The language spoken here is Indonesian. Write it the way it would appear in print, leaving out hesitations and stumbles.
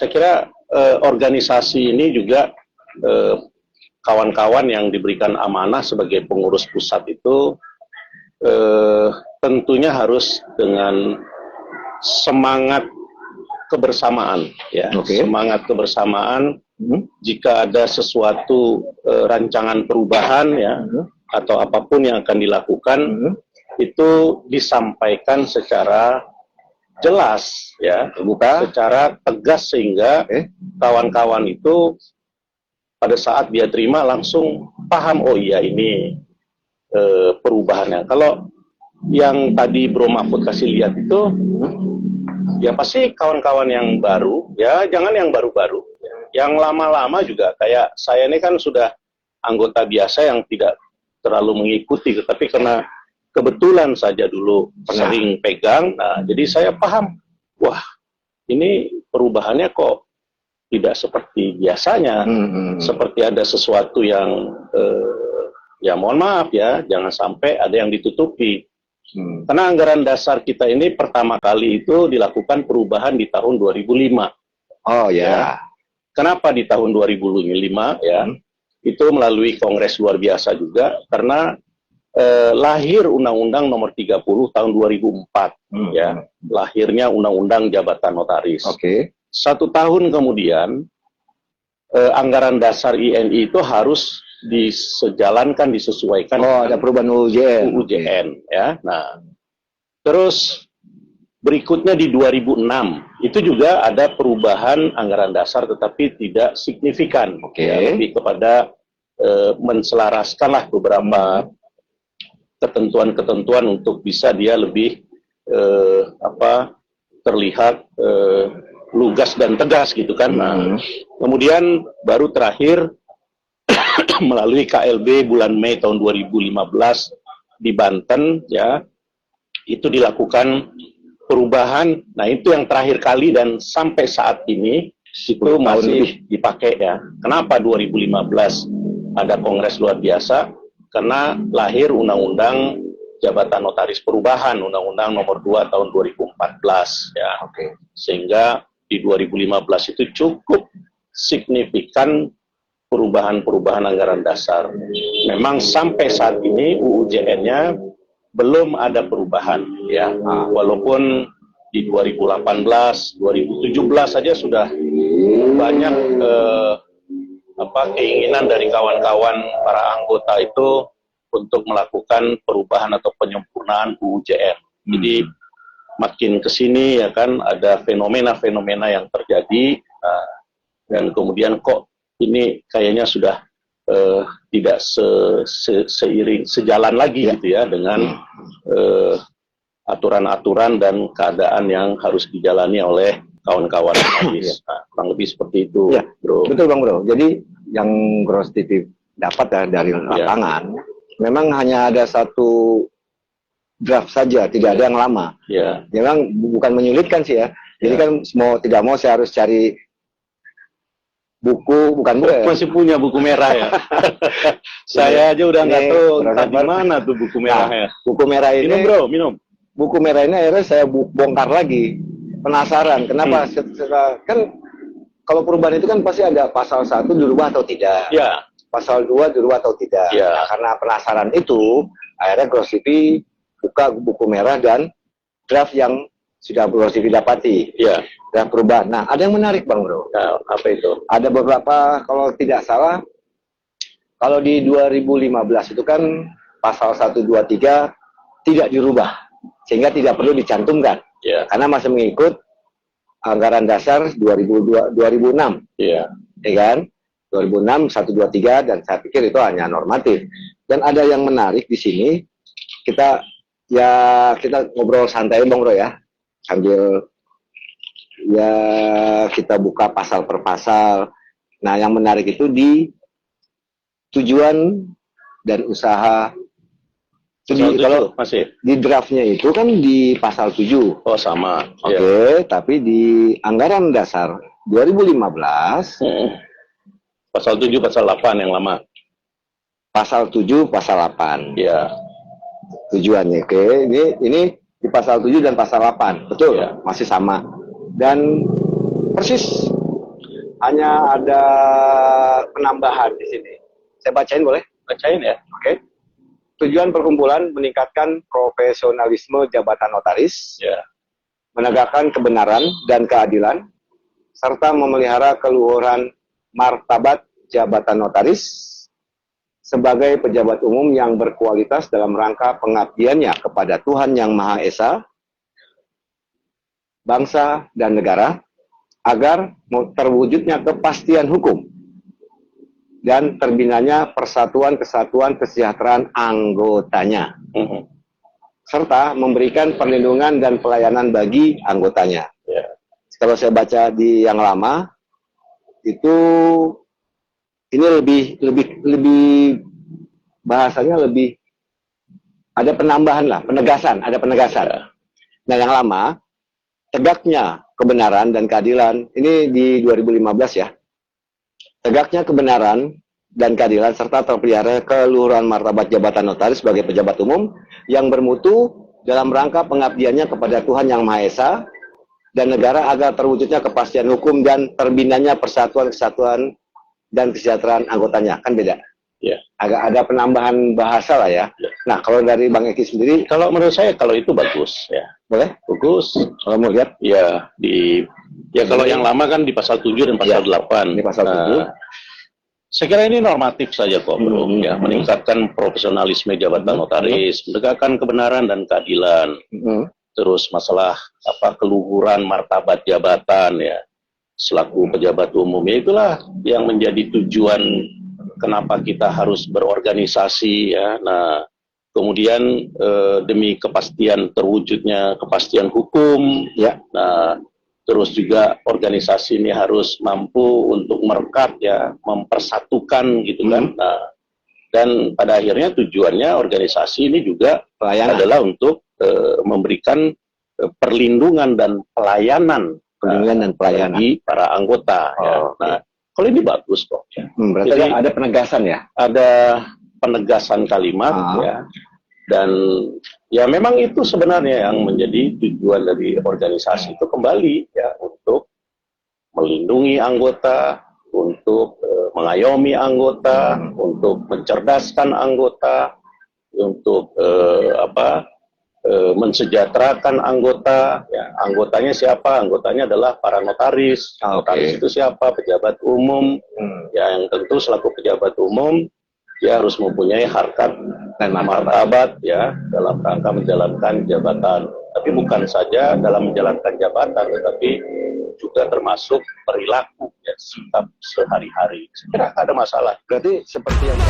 saya kira organisasi ini juga kawan-kawan yang diberikan amanah sebagai pengurus pusat itu tentunya harus dengan semangat kebersamaan, ya, semangat kebersamaan. Jika ada sesuatu rancangan perubahan, ya, atau apapun yang akan dilakukan, itu disampaikan secara jelas, ya, secara tegas sehingga kawan-kawan itu pada saat dia terima langsung paham, oh iya ini perubahannya. Kalau yang tadi Bro Mahfud kasih lihat itu, ya pasti kawan-kawan yang baru, ya jangan yang baru-baru, yang lama-lama juga. Kayak saya ini kan sudah anggota biasa yang tidak terlalu mengikuti, tetapi karena kebetulan saja dulu sering pegang, nah jadi saya paham, wah ini perubahannya kok tidak seperti biasanya, seperti ada sesuatu yang ya mohon maaf ya, jangan sampai ada yang ditutupi. Karena anggaran dasar kita ini pertama kali itu dilakukan perubahan di tahun 2005. Oh ya. Kenapa di tahun 2005 ya? Itu melalui kongres luar biasa juga, karena lahir Undang-Undang Nomor 30 tahun 2004, ya, lahirnya Undang-Undang Jabatan Notaris. 1 tahun kemudian anggaran dasar INI itu harus disejalankan, disesuaikan. Oh, ada perubahan UJN, ya. Nah, terus berikutnya di 2006 itu juga ada perubahan anggaran dasar, tetapi tidak signifikan. Ya, lebih kepada menselaraskanlah beberapa ketentuan-ketentuan untuk bisa dia lebih terlihat lugas dan tegas gitu kan. Nah, kemudian baru terakhir melalui KLB bulan Mei tahun 2015 di Banten, ya, itu dilakukan perubahan. Nah, itu yang terakhir kali dan sampai saat ini itu masih dipakai, ya. Kenapa 2015 ada kongres luar biasa? Karena lahir Undang-Undang Jabatan Notaris Perubahan, Undang-Undang Nomor 2 tahun 2014, ya. Sehingga di 2015 itu cukup signifikan perubahan-perubahan anggaran dasar. Memang sampai saat ini UUJN-nya belum ada perubahan, ya. Walaupun di 2018, 2017 saja sudah banyak keinginan dari kawan-kawan para anggota itu untuk melakukan perubahan atau penyempurnaan UUJN. Jadi makin ke sini, ya kan, ada fenomena-fenomena yang terjadi, dan kemudian kok ini kayaknya sudah tidak sejalan lagi, gitu ya, dengan aturan-aturan dan keadaan yang harus dijalani oleh kawan-kawan. Kurang lebih seperti itu, ya, Bro. Betul, Bang Bro. Jadi yang Gross TV dapat dari lapangan, memang hanya ada satu draft saja, tidak ada yang lama. Ya. Memang bukan menyulitkan sih, ya. Jadi kan mau tidak mau saya harus cari buku, bukan buku. Masih punya buku merah, ya. Saya aja udah nggak tahu di mana tuh buku merahnya. Buku merah ini, minum, Bro, minum. Buku merah ini akhirnya saya bongkar lagi. Penasaran, kenapa? Kan kalau perubahan itu kan pasti ada pasal 1 dirubah atau tidak. Ya. Pasal 2 dirubah atau tidak. Ya. Nah, karena penasaran itu, akhirnya Gross TV buka buku merah dan draft yang sudah Gross TV dapati. Ya. Draft perubahan. Nah, ada yang menarik, Bang Bro. Nah, apa itu? Ada beberapa, kalau tidak salah, kalau di 2015 itu kan pasal 1, 2, 3 tidak dirubah, sehingga tidak perlu dicantumkan. Ya. Karena masih mengikut anggaran dasar 2006. Ya. Ya kan? 2006, 1, 2, 3, dan saya pikir itu hanya normatif. Dan ada yang menarik di sini, kita ngobrol santai, Bang Bro, ya. Sambil ya kita buka pasal per pasal. Nah, yang menarik itu di tujuan dan usaha. Kalau masih di draftnya itu kan di pasal 7. Oh, sama. Oke, tapi di anggaran dasar 2015 pasal 7, pasal 8 yang lama. Pasal 7, pasal 8. Ya. Tujuannya. Oke, ini di pasal 7 dan pasal 8. Betul, ya. Masih sama. Dan persis hanya ada penambahan di sini. Saya bacain boleh? Bacain ya. Oke. Tujuan perkumpulan meningkatkan profesionalisme jabatan notaris, Ya. menegakkan kebenaran dan keadilan, serta memelihara keluhuran martabat jabatan notaris sebagai pejabat umum yang berkualitas dalam rangka pengabdiannya kepada Tuhan Yang Maha Esa, bangsa dan negara, agar terwujudnya kepastian hukum dan terbinanya persatuan, kesatuan, kesejahteraan anggotanya, serta memberikan perlindungan dan pelayanan bagi anggotanya. Ya. Kalau saya baca di yang lama, itu ini lebih bahasanya lebih ada penambahan lah, penegasan, ada penegasan. Ya. Nah, yang lama tegaknya kebenaran dan keadilan, ini di 2015 ya. Tegaknya kebenaran dan keadilan serta terpelihara keluhuran martabat jabatan notaris sebagai pejabat umum yang bermutu dalam rangka pengabdiannya kepada Tuhan Yang Maha Esa dan negara agar terwujudnya kepastian hukum dan terbinanya persatuan, kesatuan, dan kesejahteraan anggotanya. Kan beda? Ya. Agak ada penambahan bahasa lah ya. Ya. Nah, kalau dari Bang Eki sendiri, Kalau menurut saya kalau itu bagus ya. boleh? Bagus. Kalau mau lihat Ya, kalau yang lama kan di pasal 7 dan pasal 8. di pasal 7. Saya kira ini normatif saja kok, Bro. Ya, meningkatkan profesionalisme jabatan notaris, menegakkan kebenaran dan keadilan. Terus masalah keluhuran martabat jabatan ya selaku pejabat umum, ya itulah yang menjadi tujuan kenapa kita harus berorganisasi ya. Nah, kemudian demi kepastian terwujudnya kepastian hukum ya. Nah, terus juga organisasi ini harus mampu untuk merekat ya, mempersatukan gitu kan. Nah, dan pada akhirnya tujuannya organisasi ini juga adalah untuk memberikan perlindungan dan pelayanan bagi para anggota. Ya. Nah, kalau ini bagus kok. Ya. Berarti jadi, ada penegasan ya? Ada penegasan kalimat ya. Dan ya memang itu sebenarnya yang menjadi tujuan dari organisasi itu kembali ya untuk melindungi anggota, untuk mengayomi anggota, untuk mencerdaskan anggota, untuk mensejahterakan anggota. Ya, anggotanya siapa? Anggotanya adalah para notaris. Notaris itu siapa? Pejabat umum. Ya, yang tentu selaku pejabat umum dia harus mempunyai harkat dan martabat ya dalam rangka menjalankan jabatan. Tapi bukan saja dalam menjalankan jabatan, tetapi juga termasuk perilaku ya, sikap sehari-hari. Saya kira ada masalah. Berarti seperti yang